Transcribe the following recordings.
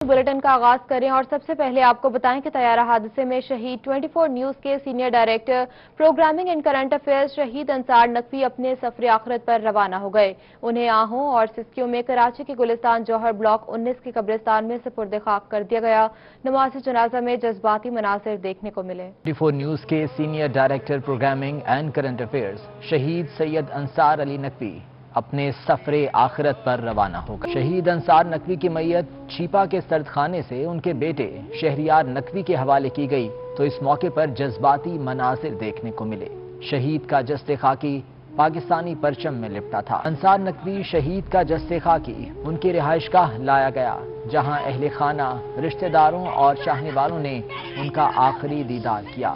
Bulletin का आगाज करें और सबसे पहले आपको बताएं कि तैयारा हादसे में शहीद 24 न्यूज के senior director programming and current affairs शहीद अंसार नकवी अपने सफर आखिरत पर रवाना हो गए। उन्हें आहों और सिस्कियों में कराची के गुलिस्तान जौहर ब्लॉक 19 के कब्रिस्तान में सुपुर्द खाक कर दिया गया। नमाज जनाजा में जज्बाती मनासिर देखने को मिले। 24 न्यूज के senior director programming and current affairs शहीद सैयद अंसार अली नकवी अपने सफरे आखिरत पर रवाना हो गए। शहीद अंसार नकवी की मैयत छीपा के सर्दखाने से उनके बेटे शहरियार नकवी के हवाले की गई तो इस मौके पर जज्बाती मनासिर देखने को मिले। शहीद का जस्ते खाकी पाकिस्तानी परचम में लिपटा था। अंसार नकवी शहीद का जस्ते खाकी उनकी रिहाइशगाह लाया गया, जहां अहले खाना, रिश्तेदारों और चाहने वालों ने उनका आखिरी दीदार किया।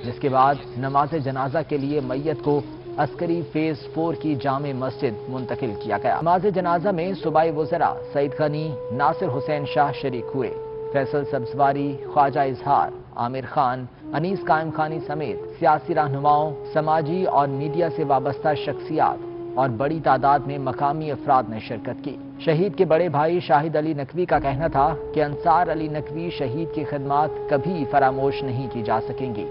जिसके बाद नमाज जनाजा के लिए मैयत को अस्करी फेज 4 की जामे मस्जिद मुंतकिल किया गया। नमाज जनाजा में सूबाई वज़रा सईद गनी, नासिर हुसैन शाह शरीक हुए। फैसल सब्जवारी, ख्वाजा इजहार, आमिर खान, अनीस कायम खानी समेत सियासी रहनुमाओं, समाजी और मीडिया से वाबस्ता शख्सियात और बड़ी तादाद में मकामी अफराद ने शिरकत की। शहीद के बड़े भाई शाहिद अली नकवी का कहना था कि अंसार अली नकवी शहीद की खिदमत कभी फरामोश नहीं की जा सकेंगी।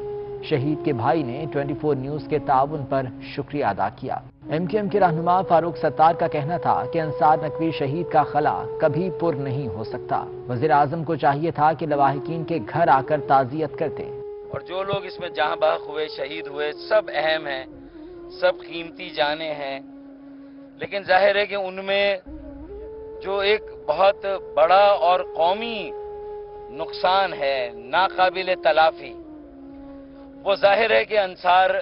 शहीद के भाई ने 24 न्यूज के ताउन पर शुक्रिया अदा किया। MQM के रहनुमा फारूक सत्तार का कहना था कि अंसार नकवी शहीद का खला कभी पुर नहीं हो सकता। वज़ीर आज़म को चाहिए था कि लवाहिकीन के घर आकर ताज़ियत करते। और जो लोग इसमें जहां बाग हुए, शहीद हुए, सब अहम हैं, सब कीमती जाने हैं, लेकिन जाहिर है कि उनमें जो एक बहुत बड़ा और कौमी नुकसान है, नाकाबिल तलाफी, वो जाहिर है कि अंसार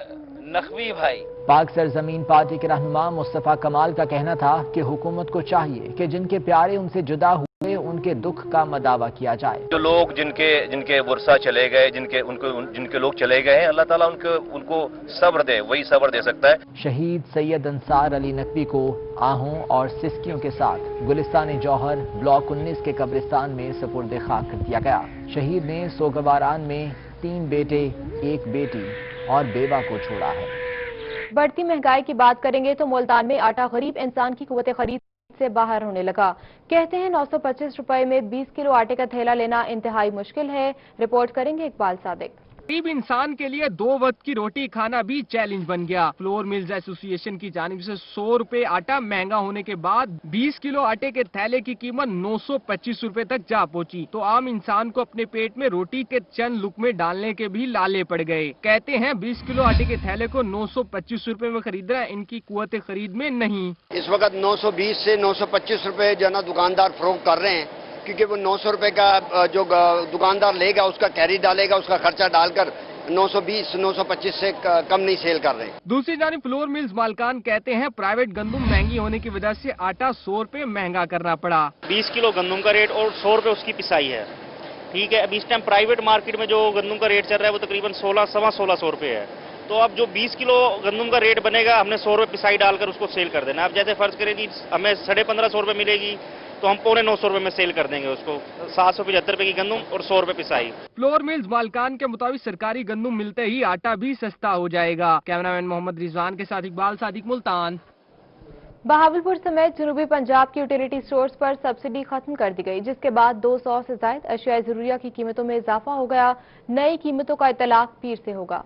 नकवी भाई। पाक सरजमीन पार्टी के रहनुमा मुस्तफा कमाल का कहना था कि हुकूमत को चाहिए कि जिनके प्यारे उनसे जुदा हुए उनके दुख का मदावा किया जाए। जो लोग जिनके वर्षा चले गए, जिनके लोग चले गए हैं, अल्लाह ताला उनको सब्र दे, वही सब्र दे सकता है। शहीद सैयद अंसार अली नकवी को आहों और सिस्कियों के साथ गुलिस्तान जौहर ब्लॉक 19 के कब्रिस्तान में सुपुर्द खाक कर दिया गया। शहीद ने सोगवारान में 3 बेटे, 1 बेटी और बेवा को छोड़ा है। बढ़ती महंगाई की बात करेंगे तो मुल्तान में आटा गरीब इंसान की कुव्वत खरीद से बाहर होने लगा। कहते हैं 925 रुपए में 20 किलो आटे का थैला लेना इंतहाई मुश्किल है। रिपोर्ट करेंगे इकबाल सादिक। गरीब इंसान के लिए 2 वक्त की रोटी खाना भी चैलेंज बन गया। फ्लोर मिल्स एसोसिएशन की जानिब से 100 रुपए आटा महंगा होने के बाद 20 किलो आटे के थैले की कीमत 925 रुपए तक जा पहुंची। तो आम इंसान को अपने पेट में रोटी के चंद लुकमे डालने के भी लाले पड़ गए। कहते हैं 20 किलो आटे के थैले को 925 रुपए में खरीदना इनकी कुव्वत खरीद में नहीं। इस वक्त 920 से 925 रुपए जो ना दुकानदार फरोख्त कर रहे हैं, क्योंकि वो 900 रुपए का जो दुकानदार लेगा उसका कैरी डालेगा, उसका खर्चा डालकर 920 925 से कम नहीं सेल कर रहे। दूसरी जानिब फ्लोर मिल्स मालकान कहते हैं प्राइवेट गंदुम महंगी होने की वजह से आटा 100 रुपए महंगा करना पड़ा। 20 किलो गंदुम का रेट और 100 रुपए उसकी पिसाई है। ठीक है, अब इस टाइम प्राइवेट मार्केट में जो गंदुम का रेट चल रहा है वो तकरीबन 1600 रुपए है। तो अब जो 20 किलो गंदुम का रेट बनेगा, हमने 100 रुपए पिसाई डालकर उसको सेल कर देना। अब जैसे फर्ज करें कि हमें 1550 रुपए मिलेगी तो हम 950 रुपए में सेल कर देंगे उसको। 775 रुपए की गंदुम और 100 रुपए पिसाई। फ्लोर मिल्स मालकान के मुताबिक सरकारी गंदुम मिलते ही आटा भी सस्ता हो जाएगा। कैमरामैन मोहम्मद रिजवान के साथ इकबाल सादिक, मुल्तान। बहावलपुर समेत जनूबी पंजाब की यूटिलिटी स्टोर्स पर सब्सिडी खत्म कर दी गई, जिसके बाद 200 से ज्यादा अशिया जरूरिया की कीमतों में इजाफा हो गया। नई कीमतों का इतलाक पीर से होगा।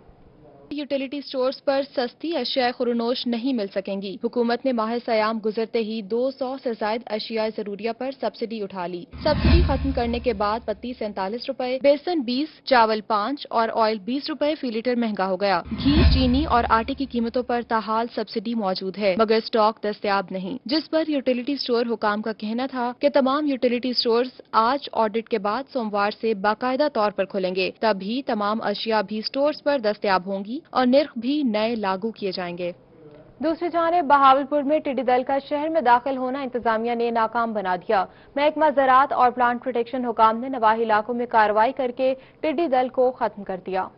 यूटिलिटी स्टोर्स पर सस्ती अशिया खुरनोश नहीं मिल सकेंगी। हुकूमत ने माह सयाम गुजरते ही 200 से ज्यादा अशिया जरूरिया पर सब्सिडी उठा ली। सब्सिडी खत्म करने के बाद पत्ती 47 रुपए, बेसन 20, चावल 5 और ऑयल 20 रुपए फी लीटर महंगा हो गया। घी, चीनी और आटे की कीमतों पर ताहाल सब्सिडी मौजूद है, मगर स्टॉक दस्तयाब नहीं, जिस पर यूटिलिटी स्टोर हुकाम का कहना था कि तमाम यूटिलिटी स्टोर्स आज ऑडिट के बाद सोमवार से बाकायदा तौर पर खुलेंगे, तभी तमाम अशिया भी स्टोर्स पर दस्तयाब होंगी और निर्ख भी नए लागू किए जाएंगे। दूसरी जानिब बहावलपुर में टिड्डी दल का शहर में दाखिल होना इंतजामिया ने नाकाम बना दिया। महकमा ज़राअत और प्लांट प्रोटेक्शन हुकाम ने नवाही इलाकों में कार्रवाई करके टिड्डी दल को खत्म कर दिया।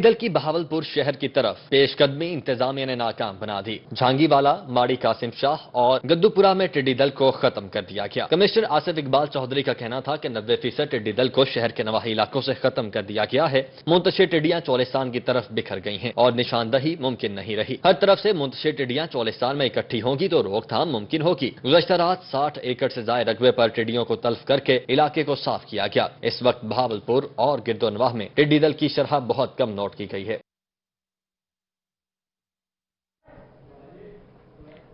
दल की बहावलपुर शहर की तरफ पेशकदमी इंतजामिया ने नाकाम बना दी। झांगीवाला, माड़ी कासिम शाह और गद्दूपुरा में टिड्डी दल को खत्म कर दिया गया। कमिश्नर आसिफ इकबाल चौधरी का कहना था कि 90% टिड्डी दल को शहर के नवाही इलाकों से खत्म कर दिया गया है। मुंतशिर टिड्डियां चौलिस्तान की तरफ बिखर गई हैं और निशानदही मुमकिन नहीं रही। हर तरफ से मुंतशिर टिड्डियां चौलिस्तान में इकट्ठी होंगी तो रोकथाम मुमकिन होगी। गुज़श्ता रात 60 एकड़ से ज्यादा रकबे पर टिड्डियों को तल्फ करके इलाके को साफ किया गया। इस वक्त बहावलपुर और गिरदोनवाह में टिड्डी दल की शरह बहुत कम नोट की गई है।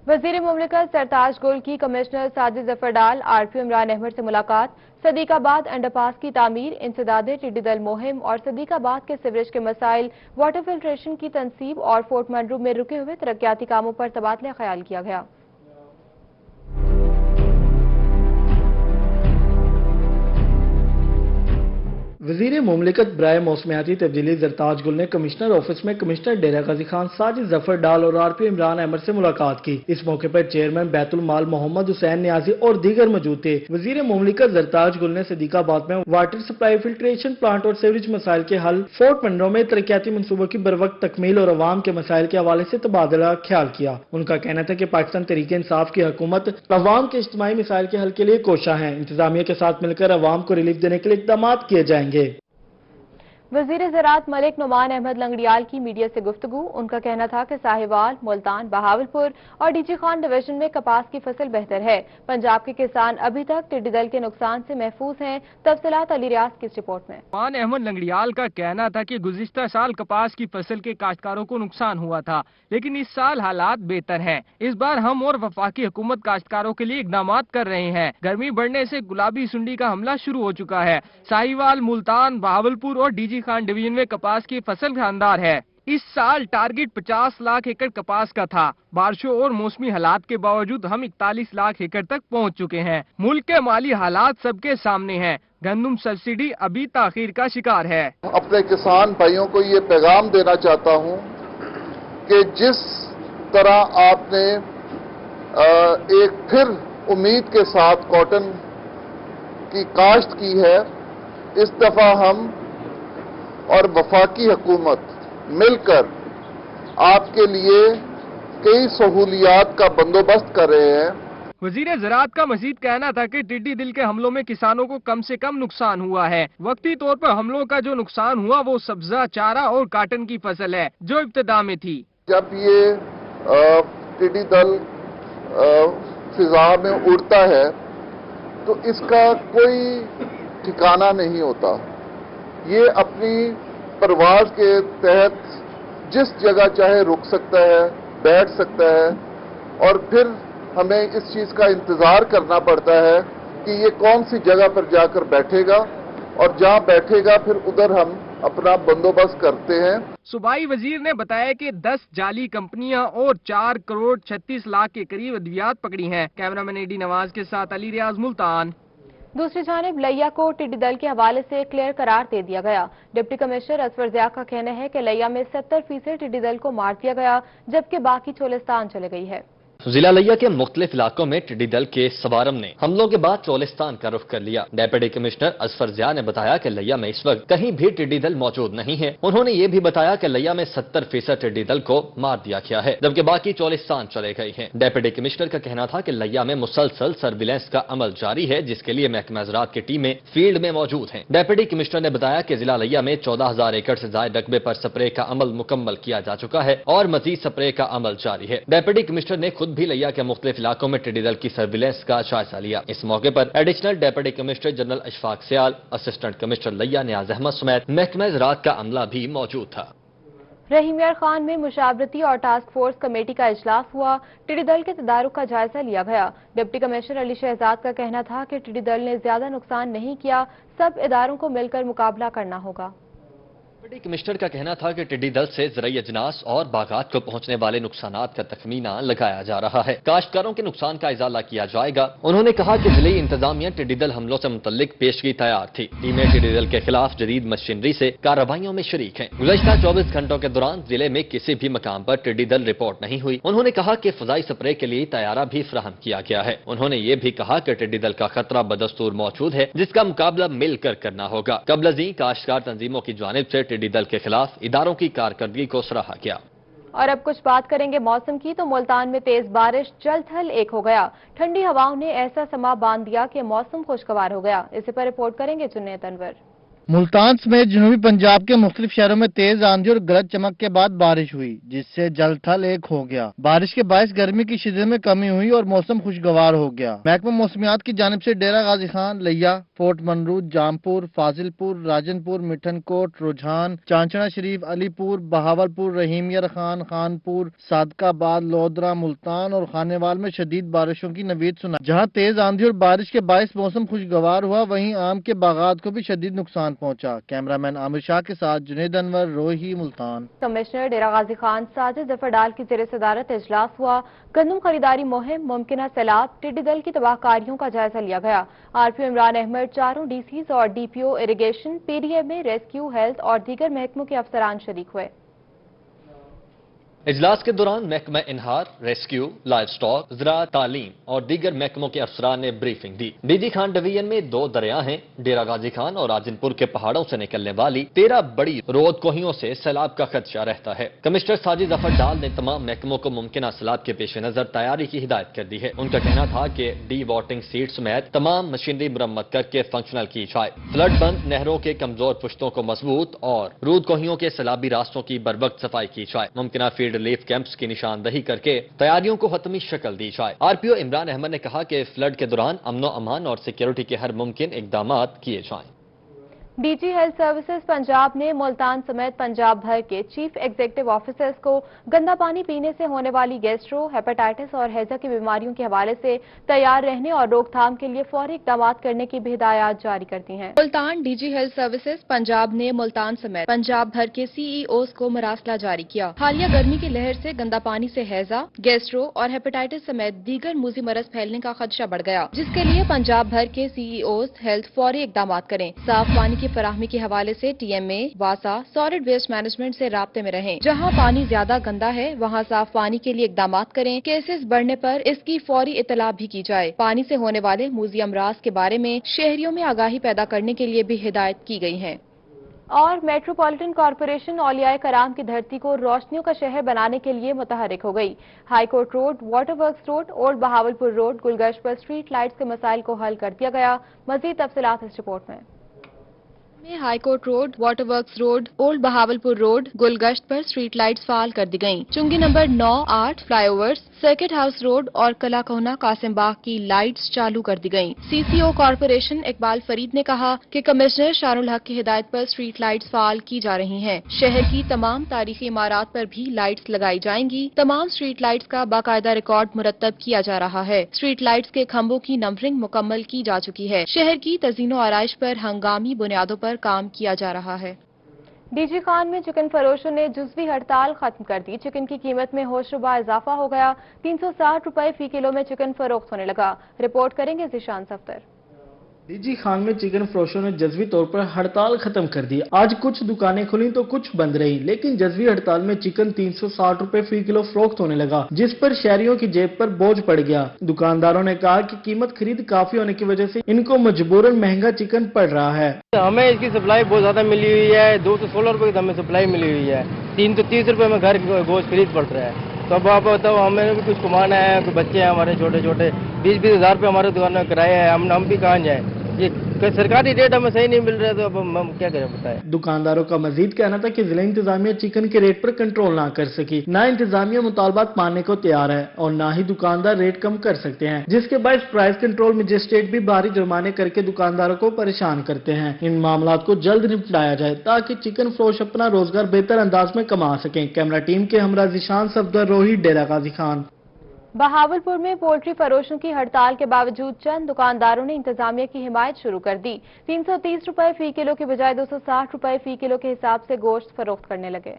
वजीर मुमलिकत सरताज गुल की कमिश्नर साजिद जफर डाल, आरपीओ इमरान अहमद से मुलाकात। सदीकाबाद अंडरपास की तामीर, इंसदादे टिड्डी दल मुहिम और सदीकाबाद के सीवरेज के मसाइल, वाटर फिल्ट्रेशन की तनसीब और फोर्ट मंडरू में रुके हुए तरक्याती कामों पर तबादला ख्याल किया गया। वजीर मुमलिकत बराए मौसमियाती तब्दीली सरताज गुल ने कमिश्नर ऑफिस में कमिश्नर डेरा गाजी खान, साजिद जफर डाल और आरपीओ इमरान अहमद से मुलाकात की। इस मौके पर चेयरमैन बैतुल माल मोहम्मद हुसैन नियाजी और दीगर मौजूद थे। वजीर मुमलिकत सरताज गुल ने सदीकाबाद में वाटर सप्लाई, फिल्ट्रेशन प्लांट और सीवरेज मसाइल के हल, फोर्ट मंडरो में तरक्याती मनसूबों की बरवक्त तकमील और अवाम के मसाइल के हवाले से तबादला ख्याल किया। उनका कहना था कि पाकिस्तान तहरीक इंसाफ की हुकूमत अवाम के इज्तिमाई मसाइल के हल के लिए कोशा है। इंतजामिया के साथ मिलकर अवाम को रिलीफ देने के लिए इक़दाम किए जाएंगे। वजीर ज़राअत मलिक नुमान अहमद लंगड़ियाल की मीडिया से गुफ्तगू। उनका कहना था कि साहिवाल, मुल्तान, बहावलपुर और डीजी खान डिवीजन में कपास की फसल बेहतर है। पंजाब के किसान अभी तक टिड्डी दल के नुकसान से महफूज हैं। तफसीलात अली रियाज की रिपोर्ट में। नुमान अहमद लंगड़ियाल का कहना था कि गुज़िश्ता साल कपास की फसल के काश्तकारों को नुकसान हुआ था, लेकिन इस साल हालात बेहतर हैं। इस बार हम और वफाकी हुकूमत काश्तकारों के लिए इकदाम कर रहे हैं। गर्मी बढ़ने से गुलाबी सुंडी का हमला शुरू हो चुका है। साहिवाल, मुल्तान, बहावलपुर और डीजी खान डिवीजन में कपास की फसल शानदार है। इस साल टारगेट 50 लाख एकड़ कपास का था। बारिशों और मौसमी हालात के बावजूद हम 41 लाख एकड़ तक पहुंच चुके हैं। मुल्क के माली हालात सबके सामने हैं। गंदम सब्सिडी अभी ताखीर का शिकार है। अपने किसान भाइयों को ये पैगाम देना चाहता हूं कि जिस तरह आपने एक फिर उम्मीद के साथ कॉटन की काश्त की है, इस दफा हम और वफाकी हुकूमत मिलकर आपके लिए कई सहूलियात का बंदोबस्त कर रहे हैं। वजीर ज़राअत का मजीद कहना था कि टिड्डी दल के हमलों में किसानों को कम से कम नुकसान हुआ है। वक्ती तौर पर हमलों का जो नुकसान हुआ वो सब्जा, चारा और काटन की फसल है जो इब्तिदा में थी। जब ये टिड्डी दल फिजा में उड़ता है तो इसका कोई ठिकाना नहीं होता। ये अपनी परवाज के तहत जिस जगह चाहे रुक सकता है, बैठ सकता है और फिर हमें इस चीज का इंतजार करना पड़ता है कि ये कौन सी जगह पर जाकर बैठेगा और जहां बैठेगा फिर उधर हम अपना बंदोबस्त करते हैं। सूबाई वजीर ने बताया कि 10 जाली कंपनियां और 4 करोड़ 36 लाख के करीब अद्वियात पकड़ी हैं। कैमरामैन एडी नवाज के साथ अली रियाज, मुल्तान। दूसरी जानिब लैया को टिड्डी दल के हवाले से क्लियर करार दे दिया गया। डिप्टी कमिश्नर असफर ज़िया का कहना है कि लैया में 70% टिड्डी दल को मार दिया गया, जबकि बाकी चोलिस्तान चले गई है। जिला लिया के मुख्तलिफ इलाकों में टिड्डी दल के सवारम ने हमलों के बाद चोलिस्तान का रुख कर लिया। डेप्यूटी कमिश्नर असफर ज़िया ने बताया कि लिया में इस वक्त कहीं भी टिड्डी दल मौजूद नहीं है। उन्होंने ये भी बताया कि लिया में 70% टिड्डी दल को मार दिया गया है, जबकि बाकी चोलिस्तान चले गए हैं। डेप्यूटी कमिश्नर का कहना था कि लिया में मुसलसल सर्विलेंस का अमल जारी है, जिसके लिए महकमा ज़राअत की टीमें फील्ड में मौजूद हैं। डेप्यूटी कमिश्नर ने बताया कि जिला लिया में 14,000 एकड़ से ज्यादा रकबे पर स्प्रे का अमल मुकम्मल किया जा चुका है और मजीद स्प्रे का अमल जारी है। डेप्यूटी कमिश्नर ने खुद भी लिया के मुख्तलिफ इलाकों में टिड्डी दल की सर्विलेंस का जायजा लिया। इस मौके पर additional deputy commissioner general Ashfaq Sial, assistant commissioner Liya Niaz Ahmad समेत महकमा ज़राअत का अमला भी मौजूद था। रहीम यार खान में मुशावरती और टास्क फोर्स कमेटी का इजलास हुआ। टिड्डी दल के तदारुक का जायजा लिया गया। डिप्टी कमिश्नर अली शहजाद का कहना था कि टिड्डी दल ने ज्यादा नुकसान नहीं किया, सब इदारों को मिलकर मुकाबला करना होगा। डिप्टी कमिश्नर का कहना था कि टिड्डी दल से ज़राई अजनास और बागात को पहुंचने वाले नुकसानात का तखमीना लगाया जा रहा है। काश्तकारों के नुकसान का इजाला किया जाएगा। उन्होंने कहा कि जिले इंतजामिया टिड्डी दल हमलों से मुतल्लिक पेशगी तैयार थी। टीमें टिड्डी दल के खिलाफ जदीद मशीनरी से कार्रवाइयों में शरीक हैं। गुज़श्ता 24 घंटों के दौरान जिले में किसी भी मकाम पर टिड्डी दल रिपोर्ट नहीं हुई। उन्होंने कहा कि फजाई स्प्रे के लिए तैयारा भी फराहम किया गया है। उन्होंने ये भी कहा कि टिड्डी दल का खतरा बदस्तूर मौजूद है, जिसका मुकाबला मिलकर करना होगा। कबल अज़ीं काश्तकार तंजीमों की जानिब से टिड्डी दल के खिलाफ इदारों की कारकर्दगी को सराहा गया। और अब कुछ बात करेंगे मौसम की, तो मुल्तान में तेज बारिश जल थल एक हो गया। ठंडी हवाओं ने ऐसा समा बांध दिया कि मौसम खुशगवार हो गया। इसी पर रिपोर्ट करेंगे जुन्नैद अनवर। मुल्तान समेत जनूबी पंजाब के मुख्तलिफ शहरों में तेज आंधी और गरज चमक के बाद बारिश हुई, जिससे जल थल एक हो गया। बारिश के बायस गर्मी की शिद्दत में कमी हुई और मौसम खुशगवार हो गया। महकमा मौसमियात की जानिब से डेरा गाजी खान, लिया, फोर्ट मनरूद, जामपुर, फाजिलपुर, राजनपुर, मिठनकोट, रुझान, चांचना शरीफ, अलीपुर, बहावलपुर, रहीमिया खान, खानपुर, सादकाबाद, लोधरा, मुल्तान और खानेवाल में शदीद बारिशों की नवीद सुनाई। जहाँ तेज आंधी और बारिश के बायस मौसम खुशगवार हुआ, वहीं आम के बागात को भी शदीद नुकसान पहुंचा। कैमरामैन आमिर शाह के साथ जुनैद अनवर, रोही, मुल्तान। कमिश्नर डेरा गाजी खान साजिद जफर डाल की जेर सदारत इजलास हुआ। गंदम खरीदारी मुहिम, मुमकिन सैलाब, टिड्डी दल की तबाहकारियों का जायजा लिया गया। आरपीओ इमरान अहमद, चारों डीसीज और DPO irrigation, PDMA, rescue, health और दीगर महकमों के अफसरान शरीक हुए। इजलास के दौरान महकमा इनहार, रेस्क्यू, लाइव स्टॉक, ज़राअत, तालीम और दीगर महकमों के अफसरान ने ब्रीफिंग दी। डीजी खान डिवीजन में 2 दरिया हैं। डेरा गाजी खान और राजनपुर के पहाड़ों से निकलने वाली 13 बड़ी रोद कोहियों से सैलाब का खदशा रहता है। कमिश्नर साजिद जफर डाल ने तमाम महकमों को मुमकिन सैलाब के पेश नजर तैयारी की हिदायत कर दी है। उनका कहना था कि डी वाटरिंग सीट समेत तमाम मशीनरी मुरम्मत करके फंक्शनल की जाए। फ्लड बंद नहरों के कमजोर पुश्तों को मजबूत और रूद कोहियों के सैलाबी रास्तों की बरवक्त सफाई की जाए। मुमकिन फील्ड रिलीफ कैंप्स की निशानदही करके तैयारियों को हतमी शक्ल दी जाए। आरपीओ इमरान अहमद ने कहा कि फ्लड के दौरान अमनो अमान और सिक्योरिटी के हर मुमकिन इकदाम किए जाएं। डीजी हेल्थ सर्विसेज पंजाब ने मुल्तान समेत पंजाब भर के चीफ एग्जीक्यूटिव ऑफिसर्स को गंदा पानी पीने से होने वाली गैस्ट्रो, हेपेटाइटिस और हैजा की बीमारियों के हवाले से तैयार रहने और रोकथाम के लिए फौरी इकदाम करने की भी हिदायत जारी कर दी हैं। Multan DG health services Punjab ने मुल्तान समेत पंजाब भर के सीईओज को मरासला जारी किया। हालिया गर्मी की लहर से गंदा पानी से हैजा, गैस्ट्रो और हेपेटाइटिस समेत दीगर मूजी मरज फैलने का खदशा बढ़ गया, जिसके लिए पंजाब भर के सीईओज हेल्थ फौरी इकदाम करें। साफ पानी की फराहमी के हवाले से टीएमए, वासा, सॉलिड वेस्ट मैनेजमेंट से राब्ते में रहें। जहां पानी ज्यादा गंदा है वहां साफ पानी के लिए इकदाम करें। केसेस बढ़ने पर इसकी फौरी इतला भी की जाए। पानी से होने वाले मूजी अमराज के बारे में शहरियों में आगाही पैदा करने के लिए भी हिदायत की गई है। और मेट्रोपॉलिटन कॉरपोरेशन औलियाए कराम की धरती को रोशनियों का शहर बनाने के लिए मुतहरिक हो गई। High court road, water works road, old Bahawalpur road, Gulgasht पर स्ट्रीट लाइट्स के मसाइल को हल कर दिया गया। मजीद तफसीलात इस रिपोर्ट में। High court road, water works road, old Bahawalpur road, Gulgasht पर स्ट्रीट लाइट्स फाल कर दी गयी। Chungi number 9, 8, flyovers, circuit house road और कला कोहना कासिम बाग की लाइट्स चालू कर दी गयी। सीसीओ कॉरपोरेशन इकबाल फरीद ने कहा कि कमिश्नर शारुल हक की हिदायत पर स्ट्रीट लाइट्स फाल की जा रही हैं। शहर की तमाम तारीखी इमारत पर भी लाइट्स लगाई जाएंगी। तमाम स्ट्रीट लाइट्स का बाकायदा रिकॉर्ड मुरतब किया जा रहा है। स्ट्रीट लाइट्स के खंभों की नंबरिंग मुकम्मल की जा चुकी है। शहर की तज़ीनो आराइश पर हंगामी बुनियादों पर काम किया जा रहा है। डीजी खान में चिकन फरोशों ने जुज़वी हड़ताल खत्म कर दी। चिकन की कीमत में होशरुबा इजाफा हो गया। 360 रुपए फी किलो में चिकन फरोख्त होने लगा। रिपोर्ट करेंगे ज़िशान सफ्तर। डीजी खान में चिकन फरोशों ने जज्वी तौर पर हड़ताल खत्म कर दी। आज कुछ दुकानें खुली तो कुछ बंद रही, लेकिन जज्वी हड़ताल में चिकन 360 रुपए फी किलो फरोख्त होने लगा, जिस पर शहरियों की जेब पर बोझ पड़ गया। दुकानदारों ने कहा कि कीमत खरीद काफी होने की वजह से इनको मजबूरन महंगा चिकन पड़ रहा है। हमें इसकी सप्लाई बहुत ज्यादा मिली हुई है। 216 रुपए की हमें सप्लाई मिली हुई है। 330 रुपए में घर गोश्त खरीद पड़ रहा है। तो अब आप बताओ, हमें भी कुछ कमाना है, कुछ बच्चे हैं हमारे छोटे छोटे, 20-20 हजार रुपये हमारे दुकान में किराया है। हम भी कहाँ जाए? ये सरकारी रेट हमें सही नहीं मिल रहा, तो अब हम क्या करें बताएं। दुकानदारों का मजीद कहना था कि जिला इंतजामिया चिकन के रेट पर कंट्रोल ना कर सकी। ना इंतजामिया मुतालबात मानने को तैयार है और ना ही दुकानदार रेट कम कर सकते हैं, जिसके बाद प्राइस कंट्रोल मजिस्ट्रेट भी भारी जुर्माने करके दुकानदारों को परेशान करते हैं। इन मामलों को जल्द निपटाया जाए ताकि चिकन फरोश अपना रोजगार बेहतर अंदाज में कमा सकें। कैमरा टीम के हमरा ज़िशान सफदर, रोही, डेरा गाजी खान। बहावलपुर में पोल्ट्री फरोशों की हड़ताल के बावजूद चंद दुकानदारों ने इंतजामिया की हिमायत शुरू कर दी। 330 रुपए फी किलो के बजाय 260 रुपए फी किलो के हिसाब से गोश्त फरोख्त करने लगे।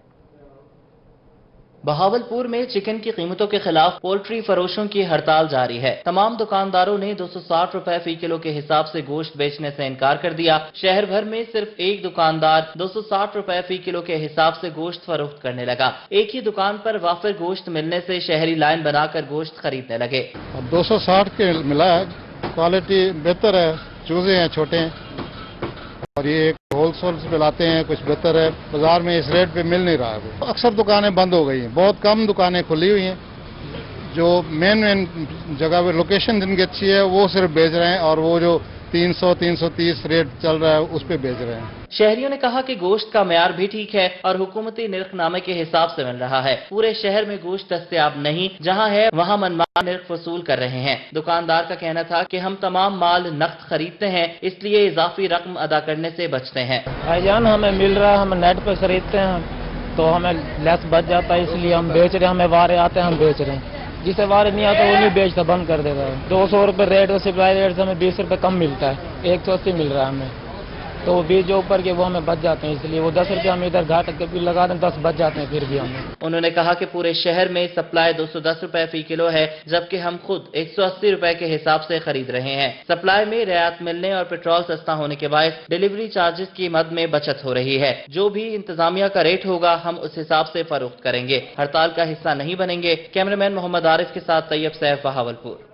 बहावलपुर में चिकन की कीमतों के खिलाफ पोल्ट्री फरोशों की हड़ताल जारी है। तमाम दुकानदारों ने 260 रुपए फी किलो के हिसाब से गोश्त बेचने से इनकार कर दिया। शहर भर में सिर्फ एक दुकानदार 260 रुपए फी किलो के हिसाब से गोश्त फरोख्त करने लगा। एक ही दुकान पर वाफिर गोश्त मिलने से शहरी लाइन बनाकर गोश्त खरीदने लगे। 260 के मिला है, क्वालिटी बेहतर है, चूजे हैं छोटे हैं और ये एक होल सेल पे लाते हैं, कुछ बेहतर है। बाजार में इस रेट पे मिल नहीं रहा है। अक्सर दुकानें बंद हो गई हैं, बहुत कम दुकानें खुली हुई हैं। जो मेन जगह पे लोकेशन जिनकी अच्छी है वो सिर्फ बेच रहे हैं, और वो जो 300-330 रेट चल रहा है उस पे बेच रहे हैं। शहरियों ने कहा कि गोश्त का म्यार भी ठीक है और हुकूमती निर्खनामे के हिसाब से मिल रहा है। पूरे शहर में गोश्त दस्तयाब नहीं, जहां है वहां मनमाना निर्ख वसूल कर रहे हैं। दुकानदार का कहना था कि हम तमाम माल नकद खरीदते हैं, इसलिए इजाफी रकम अदा करने से बचते हैं। भाईजान हमें मिल रहा है, हम नेट पे खरीदते हैं तो हमें लेस बच जाता है, इसलिए हम बेच रहे हैं। हमें वारे आते हैं, हम बेच रहे हैं। जिसे वारे नहीं आता वो नहीं बेचता, बंद कर देता है। 200 रुपये रेट और सप्लाई रेट से हमें 20 रुपये कम मिलता है, 180 मिल रहा है हमें। तो वो 20 जो ऊपर के वो हमें बच जाते हैं, इसलिए वो 10 रुपये हम इधर घाट के भी लगा दें, 10 बच जाते हैं फिर भी हमें। उन्होंने कहा कि पूरे शहर में सप्लाई 210 रुपए फी किलो है, जबकि हम खुद 180 रुपए के हिसाब से खरीद रहे हैं। सप्लाई में रियायत मिलने और पेट्रोल सस्ता होने के बायस डिलीवरी चार्जेस की मद में बचत हो रही है। जो भी इंतजामिया का रेट होगा हम उस हिसाब से फरोख्त करेंगे। हड़ताल का हिस्सा नहीं बनेंगे। कैमरामैन मोहम्मद आरिफ के साथ Tayyab Saif, Bahawalpur.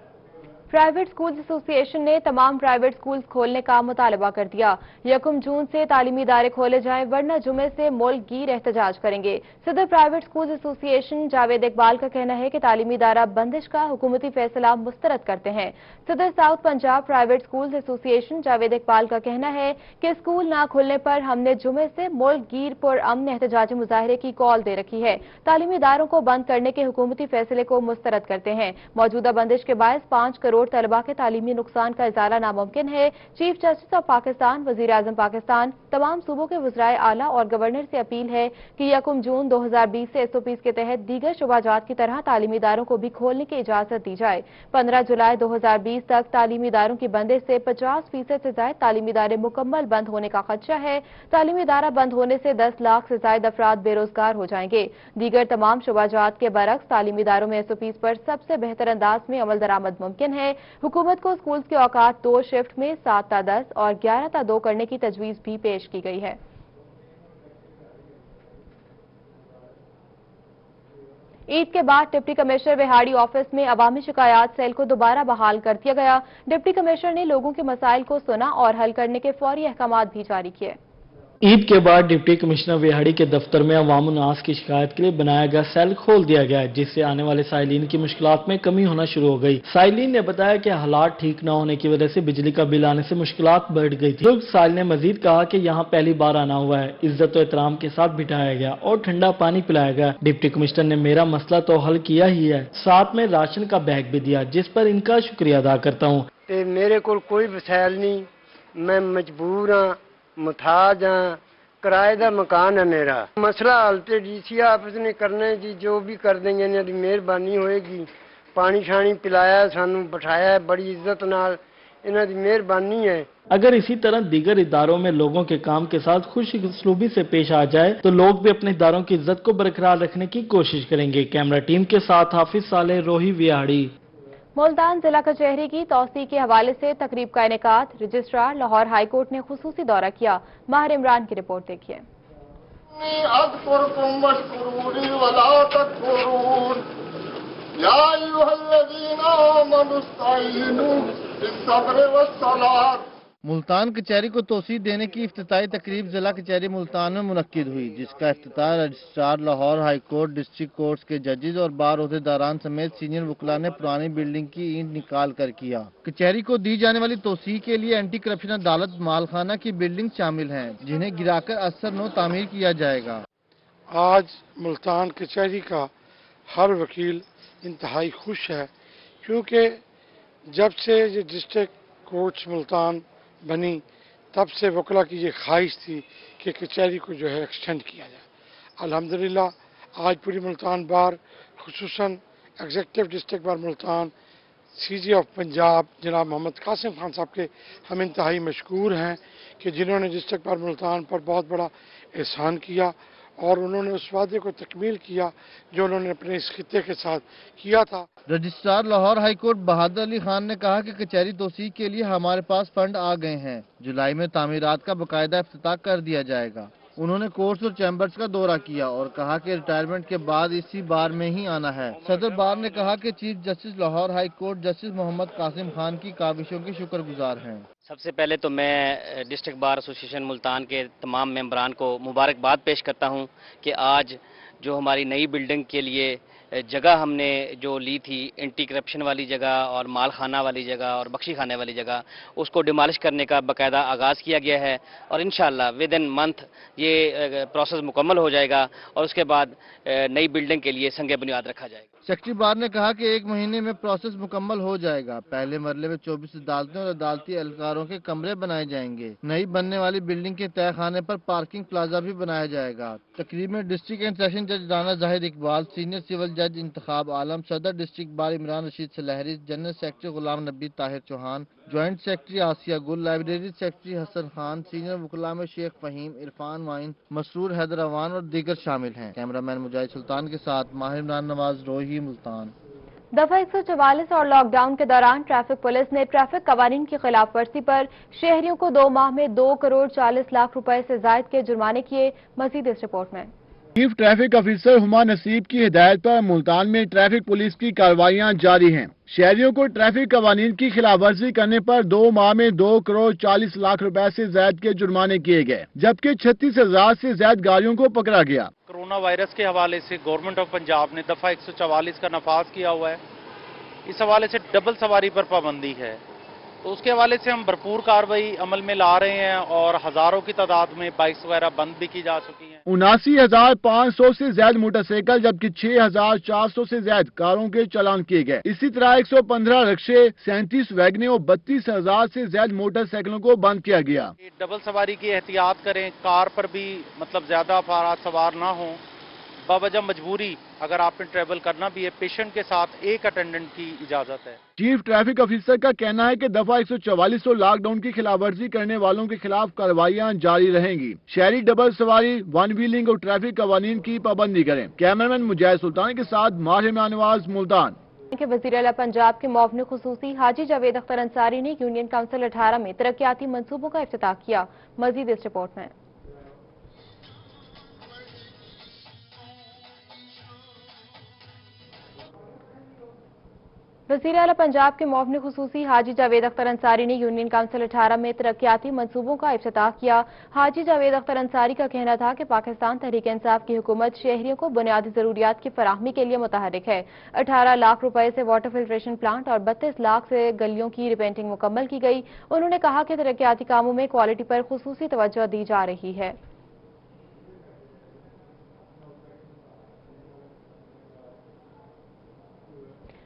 Private schools association ने तमाम प्राइवेट स्कूल्स खोलने का मुतालबा कर दिया। 1 जून से तालीमी इदारे खोले जाएं, वरना जुमे से मुल्कगीर एहतजाज करेंगे। सदर private schools association Javed Iqbal का कहना है कि तालीमी इदारा बंदिश का हुकूमती फैसला मुस्तरद करते हैं। सदर south Punjab private schools association Javed Iqbal का कहना है कि स्कूल न खुलने पर हमने जुमे से मुल्कगीर पर अमन एहतजाजी मुजाहरे की कॉल दे रखी है। तालीमी इदारों को बंद करने के हुकूमती फैसले को मुस्तरद करते हैं। मौजूदा बंदिश के बायस 5 करोड़ तलबा के तालीमी नुकसान का इजाला नामुमकिन है। चीफ जस्टिस ऑफ पाकिस्तान, वजीर आजम पाकिस्तान, तमाम सूबों के वज़राए आला और गवर्नर से अपील है कि 1 जून 2020 से SOPs के तहत दीगर शुबाजात की तरह तालीमी इदारों को भी खोलने की इजाजत दी जाए। 15 जुलाई 2020 तक तालीमी इदारों की बंदिश से 50% से ज्यादा तालीमी इदारे मुकम्मल बंद होने का खदशा है। तालीमी इदारा बंद होने से 10 लाख से ज्यादा अफराद बेरोजगार हो जाएंगे। दीगर तमाम शुबाजात के बरक्स तालीमी इदारों में SOPs पर सबसे बेहतर अंदाज में अमल दरामद मुमकिन है। हुकूमत को स्कूल्स के औकात 2 शिफ्ट में 7 ता 10 और 11 ता 2 करने की तजवीज भी पेश की गई है। ईद के बाद डिप्टी कमिश्नर विहाड़ी ऑफिस में अवामी शिकायत सेल को दोबारा बहाल कर दिया गया। डिप्टी कमिश्नर ने लोगों के मसाइल को सुना और हल करने के फौरी अहकामात भी जारी किए। ईद के बाद डिप्टी कमिश्नर विहाड़ी के दफ्तर में अवाम उन्नास की शिकायत के लिए बनाया गया सेल खोल दिया गया है, जिससे आने वाले साइलिन की मुश्किलात में कमी होना शुरू हो गई। साइलिन ने बताया कि हालात ठीक न होने की वजह से बिजली का बिल आने से मुश्किलात बढ़ गई थी। बुजुर्ग साइल ने मजीद कहा कि यहाँ पहली बार आना हुआ है, इज्जत और एहतराम के साथ बिठाया गया और ठंडा पानी पिलाया गया। डिप्टी कमिश्नर ने मेरा मसला तो हल किया ही है, साथ में राशन का बैग भी दिया, जिस पर इनका शुक्रिया अदा करता हूँ। मेरे को कोई वसैल नहीं, मैं मजबूर हाँ, मुथाज हाँ, किराए का मकान है मेरा। मसला हल तो DC ऑफिस ने करना है जी, जो भी कर देंगे इन्हां दी मेहरबानी होएगी। पानी शानी पिलाया, सानू बिठाया बड़ी इज्जत नाल, इन्हां दी मेहरबानी है। अगर इसी तरह दीगर इदारों में लोगों के काम के साथ खुश उसलूबी से पेश आ जाए तो लोग भी अपने इदारों की इज्जत को बरकरार रखने की कोशिश करेंगे। कैमरा टीम के साथ हाफिज सालेह, रोही विहाड़ी। मुल्तान जिला कचहरी की तौसी के हवाले से तकरीब का इनेकाद। रजिस्ट्रार लाहौर हाई कोर्ट ने खुसूसी दौरा किया। माहिर इमरान की रिपोर्ट देखिए। मुल्तान कचहरी को तोसी देने की इफ्तिताई तकरीब जिला कचहरी मुल्तान में मुनक्किद हुई, जिसका इफ्तिताह registrar Lahore high court, district courts के जजेस और बार ओहदेदारान समेत सीनियर वकला ने पुरानी बिल्डिंग की ईंट निकाल कर किया। कचहरी को दी जाने वाली तोसी के लिए एंटी करप्शन अदालत, मालखाना की बिल्डिंग शामिल हैं, जिन्हें गिराकर असर नो तामीर किया जाएगा। आज मुल्तान कचहरी का हर वकील इंतहाई खुश है, क्योंकि जब से ये डिस्ट्रिक्ट कोर्ट्स मुल्तान बनी तब से वकला की ये ख्वाहिश थी कि कचहरी को जो है एक्सटेंड किया जाए। अल्हम्दुलिल्लाह आज पूरी मुल्तान बार, खुसूसन executive district bar Multan, CJ of Punjab जनाब मोहम्मद कासिम खान साहब के हम इंतहाई मशकूर हैं कि जिन्होंने डिस्ट्रिक्ट बार मुल्तान पर बहुत बड़ा एहसान किया और उन्होंने उस वादे को तकमील किया जो उन्होंने अपने इस खित्ते के साथ किया था। रजिस्ट्रार लाहौर हाई कोर्ट बहादुर अली खान ने कहा कि कचहरी तोसी के लिए हमारे पास फंड आ गए हैं। जुलाई में तामीरात का बाकायदा इफ्तिताह कर दिया जाएगा। उन्होंने कोर्ट्स और चैम्बर्स का दौरा किया और कहा कि रिटायरमेंट के बाद इसी बार में ही आना है। सदर बार ने कहा कि chief justice Lahore high court justice Mohammad Qasim Khan की काविशों के शुक्रगुजार हैं। सबसे पहले तो मैं डिस्ट्रिक्ट बार एसोसिएशन मुल्तान के तमाम मेंबरान को मुबारकबाद पेश करता हूं कि आज जो हमारी नई बिल्डिंग के लिए जगह हमने जो ली थी, एंटी करप्शन वाली जगह और माल खाना वाली जगह और बख्शी खाने वाली जगह, उसको डिमॉलिश करने का बाकायदा आगाज़ किया गया है और इंशाअल्लाह विद इन मंथ ये प्रोसेस मुकम्मल हो जाएगा और उसके बाद नई बिल्डिंग के लिए संगे बुनियाद रखा जाएगा। सेक्रेटरी बार ने कहा कि 1 महीने में प्रोसेस मुकम्मल हो जाएगा। पहले मरले में 24 अदालतें और अदालती एहलकारों के कमरे बनाए जाएंगे। नई बनने वाली बिल्डिंग के तहखाने पर पार्किंग प्लाजा भी बनाया जाएगा। तकरीब में डिस्ट्रिक्ट एंड सेशन जज राना जाहिद इकबाल, सीनियर सिविल जज इंतखाब आलम, सदर district bar Imran Rashid Salhari, general secretary Ghulam Nabi Tahir Chauhan, joint secretary Asia Gul, library secretary Hasan Khan, senior वकला में शेख फहीम, इरफान वाइन, मसरूर हैदर अवान और दीगर शामिल हैं। कैमरामैन मुजाहिद सुल्तान के साथ माहिर इमरान नवाज, रोही, मुल्तान। दफा 144 और लॉकडाउन के दौरान ट्रैफिक पुलिस ने ट्रैफिक कवानीन की खिलाफ वर्जी पर शहरियों को 2 माह में 2 करोड़ 40 लाख रुपए से जायद के जुर्माने किए। मजीद इस रिपोर्ट में। चीफ ट्रैफिक ऑफिसर हुमा नसीब की हिदायत पर मुल्तान में ट्रैफिक पुलिस की कार्रवाइयां जारी हैं। शहरियों को ट्रैफिक कवानीन की खिलाफ वर्जी करने पर 2 माह में 2 करोड़ 40 लाख रुपए से ज्यादा के जुर्माने किए गए, जबकि 36,000 से ज्यादा गाड़ियों को पकड़ा गया। कोरोना वायरस के हवाले से गवर्नमेंट ऑफ पंजाब ने दफा 144 का नफाज किया हुआ है। इस हवाले से डबल सवारी पर पाबंदी है, तो उसके हवाले से हम भरपूर कार्रवाई अमल में ला रहे हैं और हजारों की तादाद में बाइक्स वगैरह बंद भी की जा चुकी हैं। 79,500 से ज्यादा मोटरसाइकिल जबकि 6,400 से ज्यादा कारों के चालान किए गए। इसी तरह 115 रिक्शे, 37 वैगनें और 32,000 से ज्यादा मोटरसाइकिलों को बंद किया गया। डबल सवारी की एहतियात करें, कार पर भी ज्यादा अफराद सवार ना हो। बावजह मजबूरी अगर आपने ट्रैवल करना भी है, पेशेंट के साथ एक अटेंडेंट की इजाजत है। चीफ ट्रैफिक ऑफिसर का कहना है कि दफा 144 और लॉकडाउन की खिलाफवर्जी करने वालों के खिलाफ कार्रवाइयां जारी रहेंगी। शहरी डबल सवारी, वन व्हीलिंग और ट्रैफिक कवानीन की पाबंदी करें। कैमरामैन मुजाहिद सुल्तान के साथ माहिर नवाज, मुल्तान। वज़ीर आला पंजाब के मुआविन खुसूसी हाजी जावेद अख्तर अंसारी ने यूनियन काउंसिल 18 में तरक्याती मंसूबों का इफ्तिताह किया। मजीद इस रिपोर्ट में। वज़ीर आला पंजाब के मुआविन खुसूसी हाजी जावेद अख्तर अंसारी ने यूनियन काउंसिल 18 में तरक्याती मंसूबों का इफ्तिताह किया। हाजी जावेद अख्तर अंसारी का कहना था कि पाकिस्तान तहरीक इंसाफ की हुकूमत शहरियों को बुनियादी जरूरियात की फराहमी के लिए मुतहरिक है। 18 लाख रुपए से वाटर फिल्ट्रेशन प्लांट और 32 लाख से गलियों की रिपेंटिंग मुकम्मल की गई। उन्होंने कहा कि तरक्याती कामों में क्वालिटी पर खुसूसी तवज्जो दी जा रही है।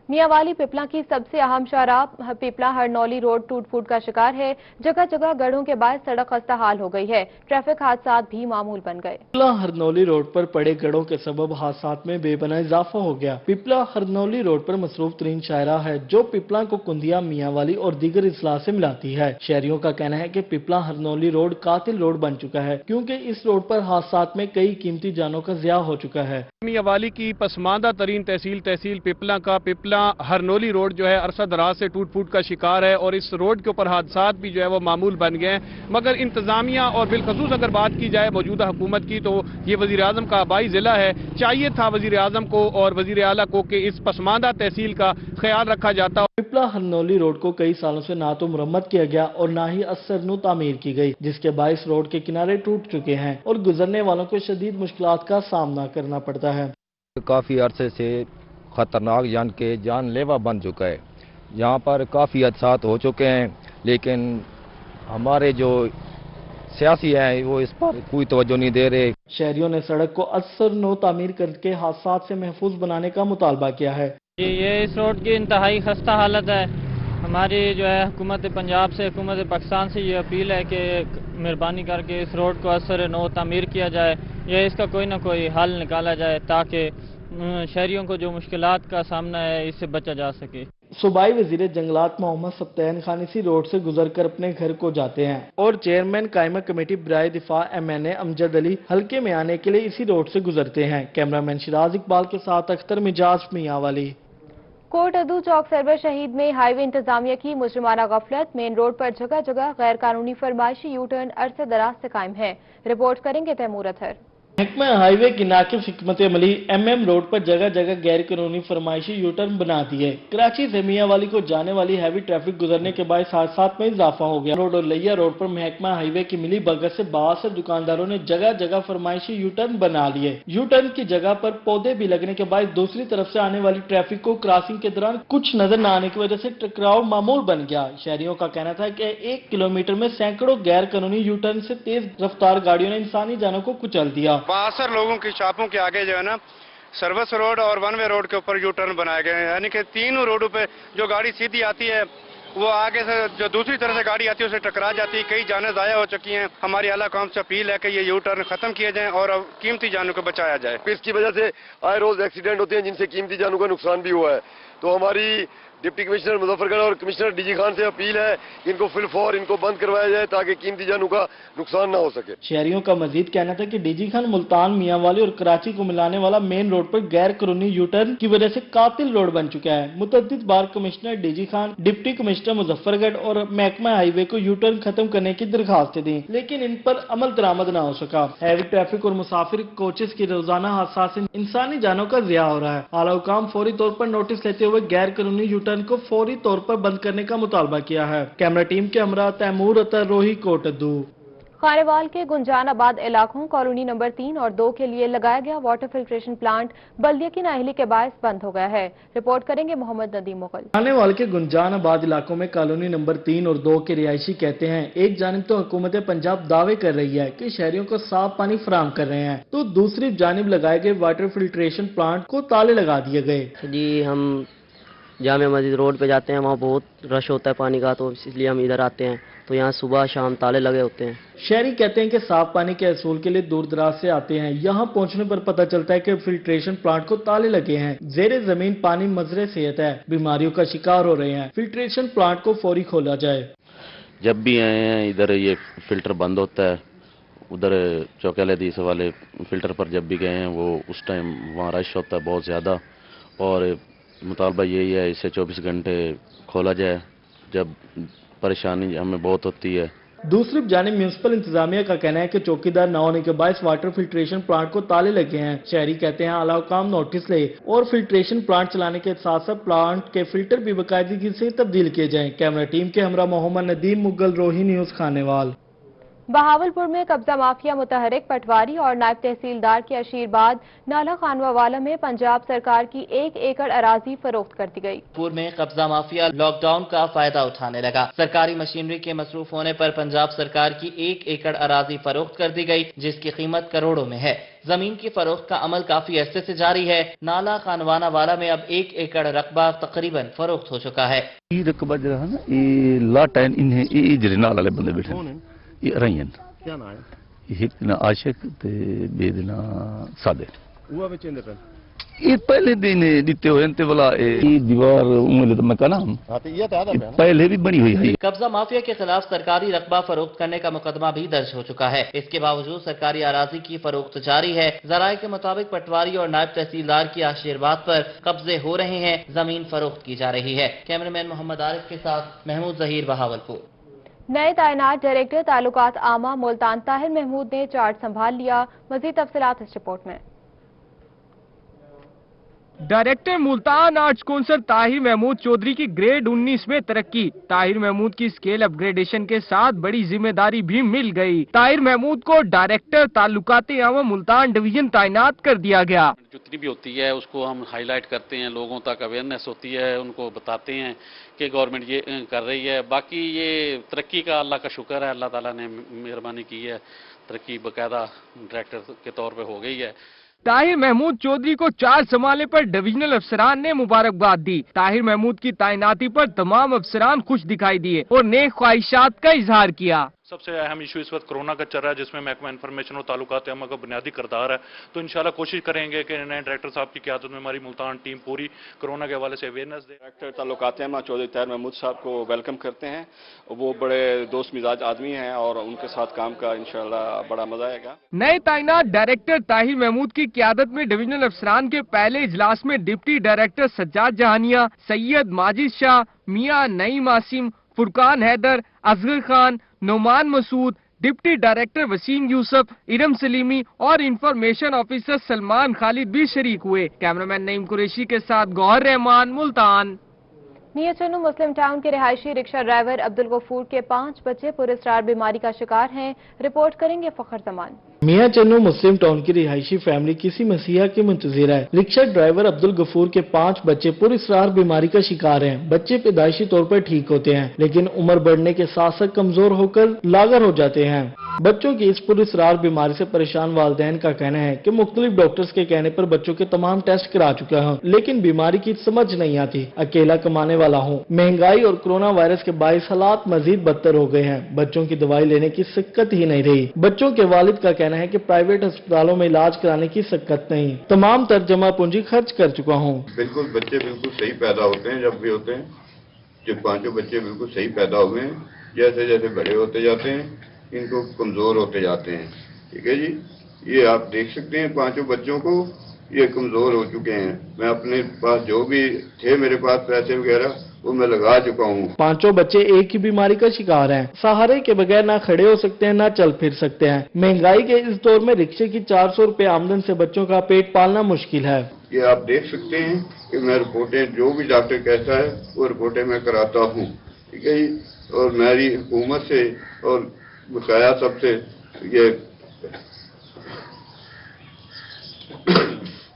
मियांवाली पिपला की सबसे अहम शाहराह पिपला हरनौली रोड टूट फूट का शिकार है। जगह जगह गड्ढों के बाद सड़क खस्ता हाल हो गई है। ट्रैफिक हादसात भी मामूल बन गए। पिपला हरनौली रोड पर पड़े गड्ढों के सबब हादसात में बेपनाह इजाफा हो गया। पिपला हरनौली रोड पर मसरूफ तरीन शाहराह है जो पिपला को कुंदिया, मियांवाली और दीगर इस्लाह से मिलाती है। शहरियों का कहना है कि पिपला हरनौली रोड कातिल रोड बन चुका है क्योंकि इस रोड पर हादसात में कई कीमती जानों का ज़िया हो चुका है। मियांवाली की पसमानदा तरीन तहसील पिपला का पिपला हरनौली रोड जो है अरसा दराज से टूट फूट का शिकार है और इस रोड के ऊपर हादसात भी जो है वो मामूल बन गए हैं। मगर इंतजामिया और बिलखसूस अगर बात की जाए मौजूदा हुकूमत की तो ये वजीर आजम का आबाई जिला है। चाहिए था वजीर आजम को और वजीर आला को कि इस पसमानदा तहसील का ख्याल रखा जाता। पिपला हरनौली रोड को कई सालों से ना तो मुरम्मत किया गया और ना ही असरनु तामीर की गई, जिसके बायस रोड के किनारे टूट चुके हैं और गुजरने वालों को शदीद मुश्किलात का सामना करना पड़ता है। काफी अरसे से खतरनाक यानी के जानलेवा बन चुका है। यहाँ पर काफ़ी हादसात हो चुके हैं लेकिन हमारे जो सियासी हैं वो इस पर कोई तवज्जो नहीं दे रहे। शहरियों ने सड़क को असर नो तामीर करके हादसात से महफूज बनाने का मुतालबा किया है। ये इस रोड की इंतहाई खस्ता हालत है। हमारी जो है हुकूमत पंजाब से हुकूमत पाकिस्तान से ये अपील है कि मेहरबानी करके इस रोड को असर नो तामीर किया जाए या इसका कोई ना कोई हल निकाला जाए ताकि शहरियों को जो मुश्किलात का सामना है इससे बचा जा सके। सूबाई वजीर जंगलात मोहम्मद सब्तैन खान इसी रोड से गुजरकर अपने घर को जाते हैं और चेयरमैन कायमा कमेटी बराए दिफा MNA अमजद अली हल्के में आने के लिए इसी रोड से गुजरते हैं। कैमरामैन शिराज इकबाल के साथ अख्तर मिजाज, मियांवाली। कोट अदू चौक सरवर शहीद में हाईवे इंतजामिया की मुजरिमाना गफलत। मेन रोड पर जगह जगह गैर कानूनी फरमाइशी यू टर्न अरसे दराज से कायम है। रिपोर्ट करेंगे तैमूर अतहर। महकमा हाईवे की नाकिब हिकमत अमली MM रोड पर जगह जगह गैर कानूनी फरमाइशी यू टर्न बना दिए। कराची से मियांवाली को जाने वाली हैवी ट्रैफिक गुजरने के बाद हादसात में इजाफा हो गया। रोड और लैया रोड पर महकमा हाईवे की मिली भगत से 62 दुकानदारों ने जगह जगह फरमाइशी यू टर्न बना लिए। यू टर्न की जगह पर पौधे भी लगने के बाद दूसरी तरफ से आने वाली ट्रैफिक को क्रॉसिंग के दौरान कुछ नजर न आने की वजह से टकराव मामूल बन गया। शहरियों का कहना था कि 1 किलोमीटर में सैकड़ों गैर कानूनी यू टर्न से तेज रफ्तार गाड़ियों ने इंसानी जानों को कुचल दिया। 62 लोगों की शॉपों के आगे जो है ना सर्विस रोड और वन वे रोड के ऊपर यू टर्न बनाए गए हैं, यानी कि तीनों रोडों पे जो गाड़ी सीधी आती है वो आगे से जो दूसरी तरफ से गाड़ी आती है उसे टकरा जाती है। कई जानें ज़ाया हो चुकी हैं। हमारी आला कौम से अपील है कि ये यू टर्न खत्म किए जाएं और अब कीमती जानों को बचाया जाए। इसकी वजह से आए रोज एक्सीडेंट होते हैं जिनसे कीमती जानों का नुकसान भी हुआ है। तो हमारी डिप्टी कमिश्नर मुजफ्फरगढ़ और कमिश्नर DG खान से अपील है कि इनको फिलफौर इनको बंद करवाया जाए ताकि कीमती जानों का नुकसान ना हो सके। शहरियों का मजीद कहना था कि DG खान मुल्तान, मियांवाली और कराची को मिलाने वाला मेन रोड पर गैर कानूनी यू टर्न की वजह से कातिल रोड बन चुका है। मुतअद्दिद बार commissioner DG Khan, deputy commissioner Muzaffargarh और महकमा हाईवे को यू टर्न खत्म करने की दरखास्तें दी, लेकिन इन पर अमल दरामद न हो सका। हैवी ट्रैफिक और मुसाफिर कोचेस की रोजाना हादसा से इंसानी जानों का ज़िया हो रहा है। आला हुकाम फौरी तौर पर नोटिस लेते हुए गैर कानूनी यू टर्न को फौरी तौर पर बंद करने का मुतालबा किया है। कैमरा टीम के हमरा तैमूर अतर, रोही, कोट अदू। खानेवाल के गुंजानाबाद इलाकों कॉलोनी नंबर 3 और 2 के लिए लगाया गया वाटर फिल्ट्रेशन प्लांट बल्दिया की नाअहली के बायस बंद हो गया है। रिपोर्ट करेंगे मोहम्मद नदीम मुगल। खानेवाल के गुंजानाबाद इलाकों में कॉलोनी नंबर 3 और 2 के रिहायशी कहते हैं, एक जानिब तो हुकूमत पंजाब दावे कर रही है कि शहरियों को साफ पानी फराहम कर रहे हैं, तो दूसरी जानिब लगाए गए वाटर फिल्ट्रेशन प्लांट को ताले लगा दिए गए। जी हम जामे मस्जिद रोड पे जाते हैं, वहाँ बहुत रश होता है पानी का, तो इसलिए हम इधर आते हैं तो यहाँ सुबह शाम ताले लगे होते हैं। शहरी कहते हैं कि साफ पानी के हसूल के लिए दूर दराज से आते हैं। यहाँ पहुँचने पर पता चलता है कि फिल्ट्रेशन प्लांट को ताले लगे हैं। जेरे जमीन पानी मजरे सेहत है, बीमारियों का शिकार हो रहे हैं। फिल्ट्रेशन प्लांट को फौरी खोला जाए। जब भी आए हैं इधर ये फिल्टर बंद होता है, उधर चौकेले दीस वाले फिल्टर पर जब भी गए हैं वो उस टाइम वहाँ रश होता है बहुत ज़्यादा, और मुतालबा यही है इसे 24 घंटे खोला जाए, जब परेशानी हमें बहुत होती है। दूसरी जानिब म्यूनिसिपल इंतजामिया का कहना है कि चौकीदार न होने के बायस वाटर फिल्ट्रेशन प्लांट को ताले लगे हैं। शहरी कहते हैं आला हुकाम नोटिस ले और फिल्ट्रेशन प्लांट चलाने के साथ साथ प्लांट के फिल्टर भी बाकायदगी से तब्दील किए जाएं। कैमरा टीम के हमरा मोहम्मद नदीम मुगल, रोही न्यूज, खानेवाल। बहावलपुर में कब्जा माफिया मुतहरिक पटवारी और नायब तहसीलदार के आशीर्वाद नाला खानवावाला में पंजाब सरकार की 1 एकड़ अराजी फरोख्त कर दी गई। पुर में कब्जा माफिया लॉकडाउन का फायदा उठाने लगा। सरकारी मशीनरी के मसरूफ होने पर पंजाब सरकार की 1 एकड़ अराजी फरोख्त कर दी गई, जिसकी कीमत करोड़ों में है। जमीन की फरोख्त का अमल काफी अरसे से जारी है। नाला खानवाना वाला में अब 1 एकड़ रकबा तकरीबन फरोख्त हो चुका है। रकबा जो है ना ये लाटैन इन्हें ये नाल वाले बंदे बैठे ये रहीन क्या ना है एक दिन आशिक ते बे दिन सादे हुआ में चेंद पे ये पहले दिन दिते हुए ते वाला ये दीवार उंगली तो मैं कहना हां तो ये तो पहले भी बनी हुई है। कब्जा माफिया के खिलाफ सरकारी रकबा फरोख्त करने का मुकदमा भी दर्ज हो चुका है। इसके बावजूद सरकारी अराजी की फरोख्त जारी है। जराये के मुताबिक पटवारी और नायब तहसीलदार के आशीर्वाद पर कब्जे हो रहे हैं, जमीन फरोख्त की जा रही है। कैमरामैन मोहम्मद आरिफ के साथ महमूद जहीर, बहावलपुर। नए तैनात डायरेक्टर ताल्लुकात आमा मुल्तान ताहिर महमूद ने चार्ज संभाल लिया। मजीद तफसीलात इस रिपोर्ट में। Director Multan arts council Tahir Mahmood Chaudhry की ग्रेड 19 में तरक्की। ताहिर महमूद की स्केल अपग्रेडेशन के साथ बड़ी जिम्मेदारी भी मिल गई। ताहिर महमूद को डायरेक्टर ताल्लुकात आमा मुल्तान डिवीजन तैनात कर दिया गया। जितनी भी होती है उसको हम हाईलाइट करते हैं, लोगों तक अवेयरनेस होती है, उनको बताते हैं कि गवर्नमेंट ये कर रही है। बाकी ये तरक्की का अल्लाह का शुक्र है, अल्लाह ताला ने मेहरबानी की है, तरक्की बाकायदा डायरेक्टर के तौर पे हो गई है। ताहिर महमूद चौधरी को चार्ज संभालने पर डिविजनल अफसरान ने मुबारकबाद दी। ताहिर महमूद की तैनाती पर तमाम अफसरान खुश दिखाई दिए और नेक ख्वाहिशात का इजहार किया। सबसे अहम इशू इस वक्त कोरोना का चल रहा है, जिसमें महकमा इंफॉर्मेशन और ताल्लुकात अम्मा का बुनियादी किरदार है। तो इंशाल्लाह कोशिश करेंगे कि नए डायरेक्टर साहब की क़यादत में हमारी मुल्तान टीम पूरी कोरोना के हवाले से अवेयरनेस दे। डायरेक्टर ताल्लुकात अम्मा चौधरी ताहिर महमूद साहब को वेलकम करते हैं। वो बड़े दोस्त मिजाज आदमी हैं और उनके साथ काम का इंशाल्लाह बड़ा मजा आएगा। नए तैनात डायरेक्टर ताहिर महमूद की क़यादत में डिविजनल अफसरान के पहले इजलास में deputy director Sajjad Jahania, Syed Majid Shah, Mian Naeem Asim, Furqan Haider, Asghar Khan, Noman Masood, deputy director Waseem Yousuf, Iram Saleemi और इंफॉर्मेशन ऑफिसर सलमान खालिद भी शरीक हुए। कैमरामैन नईम कुरैशी के साथ Gohar Rehman, Multan. Near Channu Muslim town के रिहायशी रिक्शा ड्राइवर अब्दुल गफूर के 5 बच्चे पुरस्कार बीमारी का शिकार हैं। रिपोर्ट करेंगे फखर जमान। मियां चन्नू मुस्लिम टाउन की रिहायशी फैमिली किसी मसीहा की मुंतजिर है। रिक्शा ड्राइवर अब्दुल गफूर के 5 बच्चे पुरस्कार बीमारी का शिकार हैं। बच्चे पैदाइशी तौर पर ठीक होते हैं, लेकिन उम्र बढ़ने के साथ साथ कमजोर होकर लागर हो जाते हैं। बच्चों की इस पुरस्कार बीमारी से परेशान वालिदैन का कहना है कि मुख्तलिफ डॉक्टर्स के कहने पर बच्चों के तमाम टेस्ट करा चुका हूँ, लेकिन बीमारी की समझ नहीं आती। अकेला कमाने वाला हूँ। महंगाई और कोरोना वायरस के बाइस हालात मजीद बदतर हो गए हैं। बच्चों की दवाई लेने की सक्कत ही नहीं रही। बच्चों के वालिद का कहना है कि प्राइवेट अस्पतालों में इलाज कराने की सक्कत नहीं, तमाम तर जमा पूंजी खर्च कर चुका हूँ। बिल्कुल बच्चे बिल्कुल सही पैदा होते हैं, जब भी होते हैं। जब 5 बच्चे बिल्कुल सही पैदा हुए हैं, जैसे जैसे बड़े होते जाते हैं इनको कमजोर होते जाते हैं। ठीक है जी, ये आप देख सकते हैं 5 बच्चों को ये कमजोर हो चुके हैं। मैं अपने पास जो भी थे मेरे पास पैसे वगैरह वो मैं लगा चुका हूँ। 5 बच्चे एक ही बीमारी का शिकार हैं। सहारे के बगैर ना खड़े हो सकते हैं, ना चल फिर सकते हैं। महंगाई के इस दौर में रिक्शे की 400 रुपए आमदन से बच्चों का पेट पालना मुश्किल है। ये आप देख सकते हैं कि मैं रिपोर्टें जो भी डॉक्टर कहता है वो रिपोर्टें मैं कराता हूँ। ठीक है जी, और मेरी हुकूमत से और बकाया सबसे ये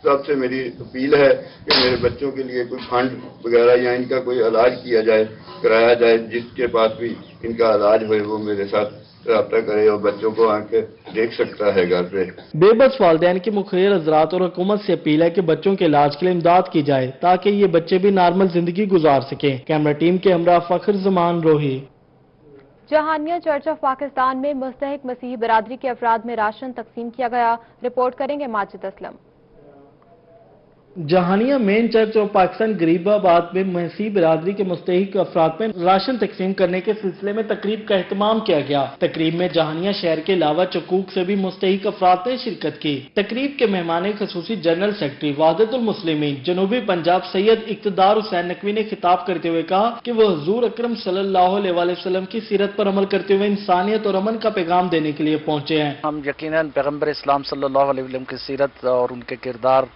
सबसे मेरी अपील है कि मेरे बच्चों के लिए कोई फंड वगैरह या इनका कोई इलाज किया जाए, कराया जाए। जिसके पास भी इनका इलाज हो वो मेरे साथ रब्ता करे और बच्चों को आके देख सकता है घर पे। बेबस वालिदैन की मुखिर हजरात और हुकूमत से अपील है कि बच्चों के इलाज के लिए इमदाद की जाए ताकि ये बच्चे भी नॉर्मल जिंदगी गुजार सकें। कैमरा टीम के हमरा फखर जमान, रोही। जहानिया चर्च ऑफ पाकिस्तान में मुस्तहिक मसीही बरादरी के अफराद में राशन तकसीम किया गया। रिपोर्ट करेंगे Majid Aslam. Jahania main church of Pakistan Garibabad में मसीही बिरादरी के मुस्तहिक अफराद में राशन तकसीम करने के सिलसिले में तकरीब का एहतमाम किया गया। तकरीब में जहानिया शहर के अलावा चकूक से भी मुस्तहिक अफराद ने शिरकत की। तकरीब के मेहमान खसूसी जनरल सेक्रेटरी वहदतुल मुस्लिमीन जनूबी पंजाब सैयद इक़्तिदार हुसैन नकवी ने खिताब करते हुए कहा कि वह हुजूर अकरम सल्लल्लाहु अलैहि वसल्लम की सीरत पर अमल करते हुए इंसानियत और अमन का पैगाम देने के लिए पहुंचे हैं। हम यकीनन पैगम्बर इस्लाम सल्लल्लाहु अलैहि वसल्लम की सीरत और उनके किरदार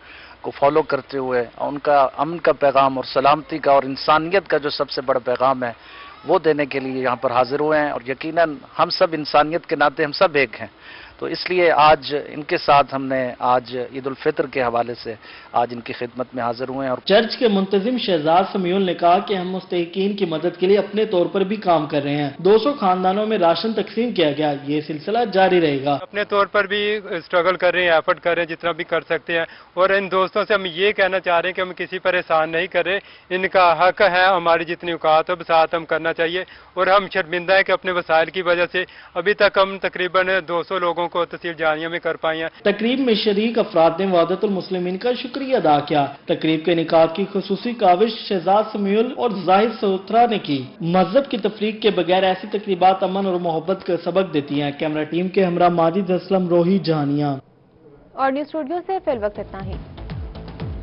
को फॉलो करते हुए उनका अमन का पैगाम और सलामती का और इंसानियत का जो सबसे बड़ा पैगाम है वो देने के लिए यहाँ पर हाजिर हुए हैं। और यकीनन हम सब इंसानियत के नाते हम सब एक हैं, तो इसलिए आज इनके साथ हमने आज ईद उल फितर के हवाले से आज इनकी खिदमत में हाजिर हुए हैं। और चर्च के मुंतजिम शहजाद समीउल ने कहा कि हम मुस्तहिकीन की मदद के लिए अपने तौर पर भी काम कर रहे हैं। 200 खानदानों में राशन तकसीम किया गया, ये सिलसिला जारी रहेगा। अपने तौर पर भी स्ट्रगल कर रहे हैं, एफर्ट कर रहे हैं जितना भी कर सकते हैं। और इन दोस्तों से हम ये कहना चाह रहे हैं कि हम किसी पर एहसान नहीं कर रहे, इनका हक है, हमारी जितनी औकात है साथ हम करना चाहिए। और हम शर्मिंदा है कि अपने वसाइल की वजह से अभी तक हम तकरीबन 200 लोगों को तहसील जानिया में कर पाए हैं। तकरीब में शरीक अफराद ने वहदतुल मुस्लिमीन का शुक्रिया अदा किया। तकरीब के निकात की खुसूसी काविश शहजाद समीउल और जाहिद सोत्रा ने की। मजहब की तफरीक के बगैर ऐसी तकरीबात अमन और मोहब्बत का सबक देती हैं। कैमरा टीम के हमरा माजिद असलम, रोही, जहानिया। और न्यूज स्टूडियो से फिल वक्त इतना ही।